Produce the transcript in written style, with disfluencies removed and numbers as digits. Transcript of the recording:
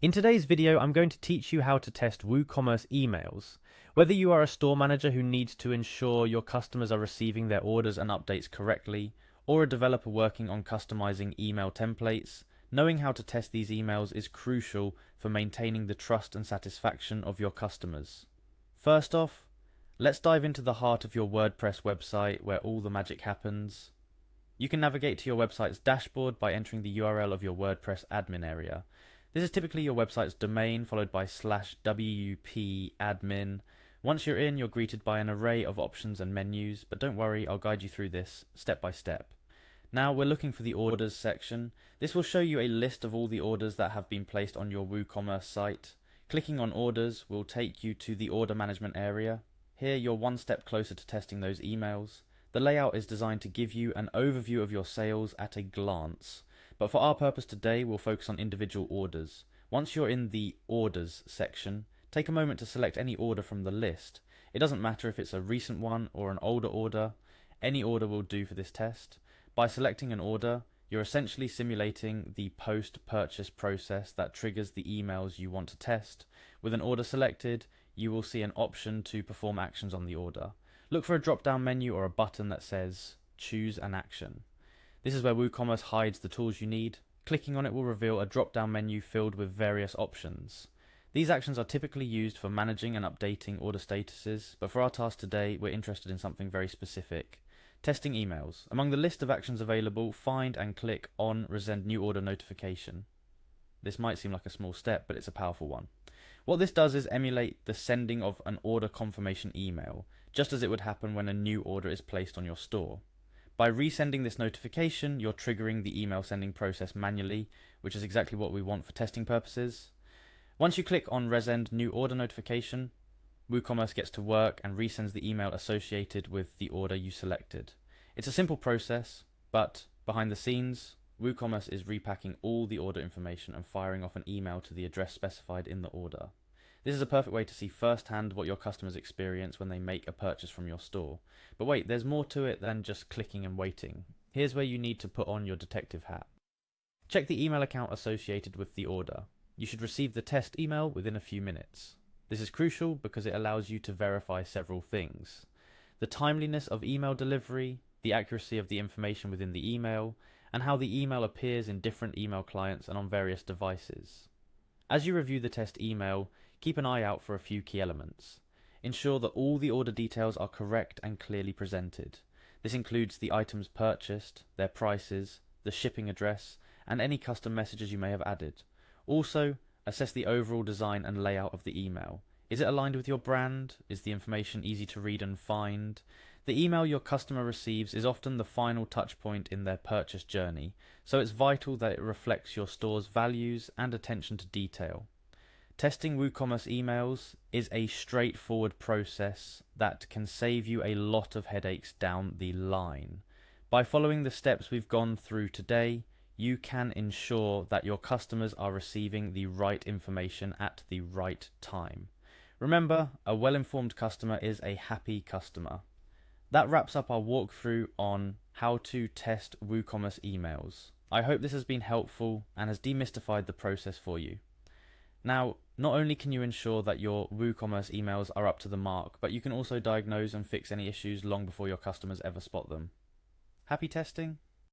In today's video, I'm going to teach you how to test WooCommerce emails. Whether you are a store manager who needs to ensure your customers are receiving their orders and updates correctly, or a developer working on customizing email templates, knowing how to test these emails is crucial for maintaining the trust and satisfaction of your customers. First off, let's dive into the heart of your WordPress website where all the magic happens. You can navigate to your website's dashboard by entering the URL of your WordPress admin area. This is typically your website's domain followed by /WP admin. Once you're in, you're greeted by an array of options and menus, but don't worry, I'll guide you through this step by step. Now we're looking for the orders section. This will show you a list of all the orders that have been placed on your WooCommerce site. Clicking on orders will take you to the order management area. Here you're one step closer to testing those emails. The layout is designed to give you an overview of your sales at a glance. But for our purpose today, we'll focus on individual orders. Once you're in the orders section, take a moment to select any order from the list. It doesn't matter if it's a recent one or an older order. Any order will do for this test. By selecting an order, you're essentially simulating the post-purchase process that triggers the emails you want to test. With an order selected, you will see an option to perform actions on the order. Look for a drop-down menu or a button that says Choose an Action. This is where WooCommerce hides the tools you need. Clicking on it will reveal a drop-down menu filled with various options. These actions are typically used for managing and updating order statuses, but for our task today, we're interested in something very specific. Testing emails. Among the list of actions available, find and click on Resend New Order Notification. This might seem like a small step, but it's a powerful one. What this does is emulate the sending of an order confirmation email, just as it would happen when a new order is placed on your store. By resending this notification, you're triggering the email sending process manually, which is exactly what we want for testing purposes. Once you click on Resend New Order Notification, WooCommerce gets to work and resends the email associated with the order you selected. It's a simple process, but behind the scenes, WooCommerce is repacking all the order information and firing off an email to the address specified in the order. This is a perfect way to see firsthand what your customers experience when they make a purchase from your store. But wait, there's more to it than just clicking and waiting. Here's where you need to put on your detective hat. Check the email account associated with the order. You should receive the test email within a few minutes. This is crucial because it allows you to verify several things: the timeliness of email delivery, the accuracy of the information within the email, and how the email appears in different email clients and on various devices. As you review the test email, keep an eye out for a few key elements. Ensure that all the order details are correct and clearly presented. This includes the items purchased, their prices, the shipping address, and any custom messages you may have added. Also, assess the overall design and layout of the email. Is it aligned with your brand? Is the information easy to read and find? The email your customer receives is often the final touch point in their purchase journey, so it's vital that it reflects your store's values and attention to detail. Testing WooCommerce emails is a straightforward process that can save you a lot of headaches down the line. By following the steps we've gone through today, you can ensure that your customers are receiving the right information at the right time. Remember, a well-informed customer is a happy customer. That wraps up our walkthrough on how to test WooCommerce emails. I hope this has been helpful and has demystified the process for you. Now, not only can you ensure that your WooCommerce emails are up to the mark, but you can also diagnose and fix any issues long before your customers ever spot them. Happy testing!